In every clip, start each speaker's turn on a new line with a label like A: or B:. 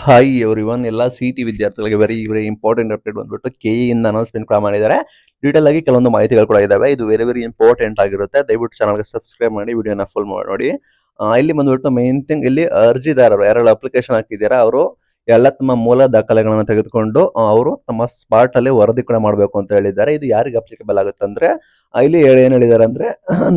A: Hi everyone ಎಲ್ಲ CT ವಿದ್ಯಾರ್ಥಿಗಳಿಗೆ very very important update ಬಂದ್ಬಿಟ್ಟು ಕೆ.ಇ ಇಂದ ಅನೌನ್ಸ್ಮೆಂಟ್ ಕೂಡ ಮಾಡಿದ್ದಾರೆ. ಡೀಟೇಲ್ ಆಗಿ ಕೆಲವೊಂದು ಮಾಹಿತಿಗಳು ಕೂಡ ಇದಾವೆ. ಇದು ವೆರಿ ವೆರಿ ಇಂಪಾರ್ಟೆಂಟ್ ಆಗಿರುತ್ತೆ. ದಯವಿಟ್ಟು ಚಾನಲ್ಗೆ ಸಬ್ಸ್ಕ್ರೈಬ್ ಮಾಡಿ ವಿಡಿಯೋನ ಫುಲ್ ನೋಡಿ. ಇಲ್ಲಿ ಬಂದ್ಬಿಟ್ಟು ಮೇನ್ ಥಿಂಗ್ ಇಲ್ಲಿ ಅರ್ಜಿದಾರರು ಯಾರೆಲ್ಲ ಅಪ್ಲಿಕೇಶನ್ ಹಾಕಿದ್ದೀರಾ ಅವರು ಎಲ್ಲ ತಮ್ಮ ಮೂಲ ದಾಖಲೆಗಳನ್ನು ತೆಗೆದುಕೊಂಡು ಅವರು ತಮ್ಮ ಸ್ಪಾಟ್ ಅಲ್ಲಿ ವರದಿ ಕೂಡ ಮಾಡಬೇಕು ಅಂತ ಹೇಳಿದ್ದಾರೆ. ಇದು ಯಾರಿಗೆ ಅಪ್ಲಿಕೇಬಲ್ ಆಗುತ್ತೆ ಅಂದ್ರೆ ಇಲ್ಲಿ ಏನ್ ಹೇಳಿದ್ದಾರೆ ಅಂದ್ರೆ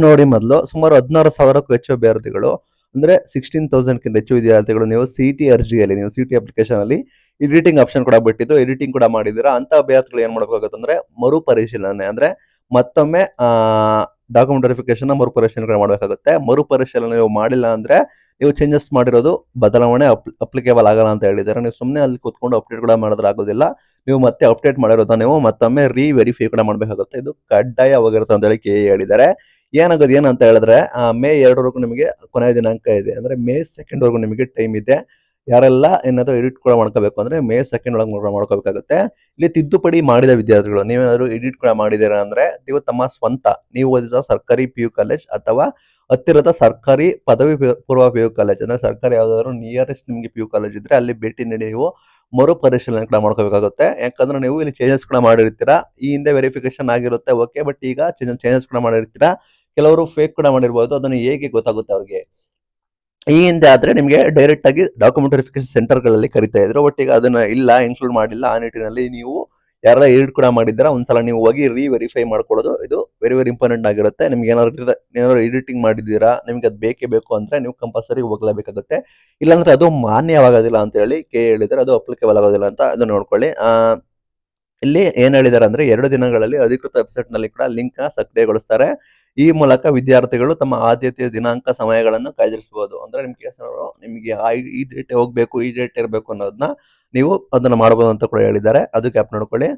A: ನೋಡಿ, ಮೊದಲು ಸುಮಾರು 16,000ಕ್ಕೂ ಹೆಚ್ಚು ಅಭ್ಯರ್ಥಿಗಳು ಅಂದ್ರೆ 16,000ಕ್ಕಿಂತ ಹೆಚ್ಚು ವಿದ್ಯಾರ್ಥಿಗಳು ನೀವು ಸಿ.ಟಿ ಅರ್ಜಿಯಲ್ಲಿ ನೀವು ಸಿ.ಟಿ ಅಪ್ಲಿಕೇಶನ್ ಅಲ್ಲಿ ಎಡಿಟಿಂಗ್ ಆಪ್ಷನ್ ಕೂಡ ಬಿಟ್ಟಿದ್ದು ಎಡಿಟಿಂಗ್ ಕೂಡ ಮಾಡಿದ್ದೀರಾ ಅಂತ ಅಭ್ಯರ್ಥಿಗಳು ಏನ್ ಮಾಡಬೇಕಾಗುತ್ತೆ ಅಂದ್ರೆ ಮರು ಪರಿಶೀಲನೆ ಅಂದ್ರೆ ಮತ್ತೊಮ್ಮೆ ಡಾಕ್ಯುಮೆಂಟ್ ವೆರಿಫಿಕೇಶನ್ ಮರುಪರಿಶೀಲನೆ ಕೂಡ ಮಾಡಬೇಕಾಗುತ್ತೆ. ಮರುಪರಿಶೀಲನೆ ನೀವು ಮಾಡಿಲ್ಲ ಅಂದ್ರೆ ನೀವು ಚೇಂಜಸ್ ಮಾಡಿರೋದು ಬದಲಾವಣೆ ಅಪ್ಲಿಕೇಬಲ್ ಆಗಲ್ಲ ಅಂತ ಹೇಳಿದ್ದಾರೆ. ನೀವು ಸುಮ್ಮನೆ ಅಲ್ಲಿ ಕೂತ್ಕೊಂಡು ಅಪ್ಡೇಟ್ ಕೂಡ ಮಾಡಿದ್ರೆ ಆಗೋದಿಲ್ಲ. ನೀವು ಮತ್ತೆ ಅಪ್ಡೇಟ್ ಮಾಡಿರೋದನ್ನ ನೀವು ಮತ್ತೊಮ್ಮೆ ವೆರಿಫೈ ಕೂಡ ಮಾಡಬೇಕಾಗುತ್ತೆ. ಇದು ಕಡ್ಡಾಯವಾಗಿರುತ್ತೆ ಅಂತ ಹೇಳಿ ಕೆ ಹೇಳಿದ್ದಾರೆ. ಏನಾಗೋದು ಏನಂತ ಹೇಳಿದ್ರೆ ಮೇ 2 ನಿಮಗೆ ಕೊನೆಯ ದಿನಾಂಕ ಇದೆ. ಅಂದ್ರೆ ಮೇ 2 ನಿಮಗೆ ಟೈಮ್ ಇದೆ. ಯಾರೆಲ್ಲ ಏನಾದ್ರು ಎಡಿಟ್ ಕೂಡ ಮಾಡ್ಕೋಬೇಕು ಅಂದ್ರೆ ಮೇ 2 ಒಳಗೆ ಮಾಡ್ಕೋಬೇಕಾಗುತ್ತೆ. ಇಲ್ಲಿ ತಿದ್ದುಪಡಿ ಮಾಡಿದ ವಿದ್ಯಾರ್ಥಿಗಳು ನೀವೇನಾದ್ರು ಎಡಿಟ್ ಕೂಡ ಮಾಡಿದ್ದೀರಾ ಅಂದ್ರೆ ನೀವು ತಮ್ಮ ಸ್ವಂತ ನೀವು ಓದಿದ ಸರ್ಕಾರಿ PU ಕಾಲೇಜ್ ಅಥವಾ ಹತ್ತಿರದ ಸರ್ಕಾರಿ ಪದವಿ ಪೂರ್ವ PU ಕಾಲೇಜ್ ಅಂದ್ರೆ ಸರ್ಕಾರಿ ಯಾವ್ದಾದ್ರು ನಿಯರೆಸ್ಟ್ ನಿಮ್ಗೆ PU ಕಾಲೇಜ್ ಇದ್ರೆ ಅಲ್ಲಿ ಭೇಟಿ ನೀಡಿ ನೀವು ಮರು ಪರಿಶೀಲನೆ ಕೂಡ ಮಾಡ್ಕೋಬೇಕಾಗುತ್ತೆ. ಯಾಕಂದ್ರೆ ನೀವು ಇಲ್ಲಿ ಚೇಂಜಸ್ ಕೂಡ ಮಾಡಿರ್ತೀರಾ. ಈ ಹಿಂದೆ ವೆರಿಫಿಕೇಶನ್ ಆಗಿರುತ್ತೆ ಓಕೆ, ಬಟ್ ಈಗ ಚೇಂಜಸ್ ಕೂಡ ಮಾಡಿರ್ತೀರಾ. ಕೆಲವರು ಫೇಕ್ ಕೂಡ ಮಾಡಿರ್ಬೋದು. ಅದನ್ನು ಹೇಗೆ ಗೊತ್ತಾಗುತ್ತೆ ಅವ್ರಿಗೆ? ಈ ಹಿಂದೆ ಆದ್ರೆ ನಿಮಗೆ ಡೈರೆಕ್ಟ್ ಆಗಿ ಡಾಕ್ಯುಮೆಂಟ್ ವೆರಿಫಿಕೇಶನ್ ಸೆಂಟರ್ಗಳಲ್ಲಿ ಕರಿತಾ ಇದ್ರು. ಬಟ್ ಈಗ ಅದನ್ನ ಇನ್ಕ್ಲೂಡ್ ಮಾಡಿಲ್ಲ. ಆ ನಿಟ್ಟಿನಲ್ಲಿ ನೀವು ಯಾರೆಲ್ಲ ಎಡಿಟ್ ಕೂಡ ಮಾಡಿದ್ದೀರಾ ಒಂದ್ಸಲ ನೀವು ಹೋಗಿ ವೆರಿಫೈ ಮಾಡ್ಕೊಳ್ಳೋದು ಇದು ವೆರಿ ವೆರಿ ಇಂಪಾರ್ಟೆಂಟ್ ಆಗಿರುತ್ತೆ. ನಿಮ್ಗೆ ಏನಾದ್ರು ಎಡಿಟಿಂಗ್ ಮಾಡಿದ್ದೀರಾ, ನಿಮ್ಗೆ ಅದು ಬೇಕೇ ಬೇಕು ಅಂದ್ರೆ ನೀವು ಕಂಪಲ್ಸರಿ ಹೋಗ್ಲೇಬೇಕಾಗುತ್ತೆ. ಇಲ್ಲಾಂದ್ರೆ ಅದು ಮಾನ್ಯವಾಗೋದಿಲ್ಲ ಅಂತ ಹೇಳಿ ಕೆ ಹೇಳಿದ್ದಾರೆ. ಅದು ಅಪ್ಲಿಕೇಬಲ್ ಆಗೋದಿಲ್ಲ ಅಂತ ಅದನ್ನ ನೋಡ್ಕೊಳ್ಳಿ. ಇಲ್ಲಿ ಏನ್ ಹೇಳಿದ್ದಾರೆ ಅಂದ್ರೆ 2 ದಿನಗಳಲ್ಲಿ ಅಧಿಕೃತ ವೆಬ್ಸೈಟ್ ನಲ್ಲಿ ಕೂಡ ಲಿಂಕ್ ನ ಸಕ್ರಿಯಗೊಳಿಸ್ತಾರೆ. ಈ ಮೂಲಕ ವಿದ್ಯಾರ್ಥಿಗಳು ತಮ್ಮ ಆದ್ಯತೆಯ ದಿನಾಂಕ ಸಮಯಗಳನ್ನು ಕಾಯ್ದಿರಿಸಬಹುದು. ಅಂದ್ರೆ ನಿಮ್ಗೆ ಈ ಡೇಟ್ ಹೋಗ್ಬೇಕು ಈ ಡೇಟ್ ಇರಬೇಕು ಅನ್ನೋದನ್ನ ನೀವು ಅದನ್ನ ಮಾಡಬಹುದು ಅಂತ ಕೂಡ ಹೇಳಿದ್ದಾರೆ. ಅದು ಕ್ಯಾಪ್ ನೋಡ್ಕೊಳ್ಳಿ.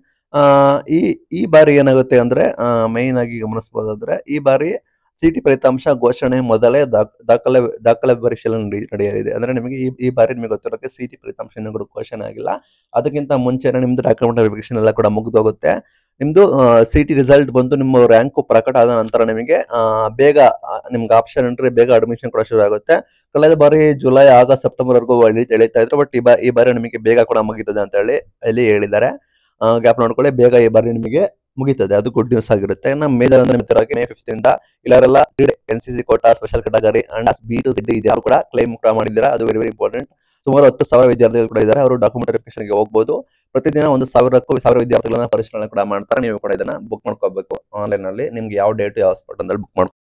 A: ಈ ಈ ಬಾರಿ ಏನಾಗುತ್ತೆ ಅಂದ್ರೆ ಮೈನ್ ಆಗಿ ಗಮನಿಸಬಹುದಾದ್ರೆ ಈ ಬಾರಿ ಸಿ.ಟಿ ಫಲಿತಾಂಶ ಘೋಷಣೆ ಮೊದಲೇ ದಾಖಲೆ ಪರಿಶೀಲನೆ ನಡೆಯಲಿದೆ. ಅಂದ್ರೆ ನಿಮಗೆ ಈ ಬಾರಿ ನಿಮಗೆ ಗೊತ್ತಿರೋಕೆ ಸಿ.ಟಿ ಫಲಿತಾಂಶ ಇನ್ನೂ ಘೋಷಣೆ ಆಗಿಲ್ಲ. ಅದಕ್ಕಿಂತ ಮುಂಚೆನೆ ನಿಮ್ದು ಡಾಕ್ಯುಮೆಂಟ್ ವೆರಿಫಿಕೇಶನ್ ಎಲ್ಲ ಕೂಡ ಮುಗಿದೋಗುತ್ತೆ. ನಿಮ್ದು ಸಿ.ಟಿ ರಿಸಲ್ಟ್ ಬಂದು ನಿಮ್ಮ ರ್ಯಾಂಕ್ ಪ್ರಕಟ ಆದ ನಂತರ ನಿಮಗೆ ಬೇಗ ನಿಮ್ಗೆ ಆಪ್ಷನ್ ಎಂಟ್ರಿ ಬೇಗ ಅಡ್ಮಿಷನ್ ಕೂಡ ಶುರು ಆಗುತ್ತೆ. ಕಳೆದ ಬಾರಿ ಜುಲೈ ಆಗಸ್ಟ್ ಸೆಪ್ಟೆಂಬರ್ ವರೆಗೂ ಎಳೀತಾ ಇದ್ರು. ಬಟ್ ಈ ಬಾರಿ ನಿಮಗೆ ಬೇಗ ಕೂಡ ಮುಗೀತದೆ ಅಂತ ಹೇಳಿ ಇಲ್ಲಿ ಹೇಳಿದ್ದಾರೆ. ಗ್ಯಾಪ್ ನೋಡ್ಕೊಳ್ಳಿ. ಬೇಗ ಈ ಬಾರಿ ನಿಮಗೆ ಮುಗೀತದೆ. ಅದು ಗುಡ್ ನ್ಯೂಸ್ ಆಗಿರುತ್ತೆ. ಮೇ 5 ಇಂದ ಇಲ್ಲಾರೆಲ್ಲ NCC quota special category and B to Z ಇದೆ ಯಾರು ಕೂಡ ಕ್ಲೈಮ್ ಕೂಡ ಮಾಡಿದ್ದೀರಾ. ಅದು ವೆರಿ ವೆರಿ ಇಂಪಾರ್ಟೆಂಟ್. ಸುಮಾರು 10,000 ವಿದ್ಯಾರ್ಥಿಗಳು ಕೂಡ ಇದ್ದಾರೆ. ಅವರು ಡಾಕ್ಯುಮೆಂಟ್ ವೆರಿಫಿಕೇಶನ್ಗೆ ಹೋಗಬಹುದು. ಪ್ರತಿದಿನ 1,000 ವಿದ್ಯಾರ್ಥಿಗಳನ್ನ ಪರಿಶೀಲನೆ ಕೂಡ ಮಾಡ್ತಾರೆ. ನೀವು ಕೂಡ ಇದನ್ನ ಬುಕ್ ಮಾಡ್ಕೋಬೇಕು ಆನ್ಲೈನ್ ನಲ್ಲಿ. ನಿಮ್ಗೆ ಯಾವ ಡೇಟ್ ಯಾವ ಸ್ಪಾಟ್ ಅಂತ ಬುಕ್ ಮಾಡ್ಕೊ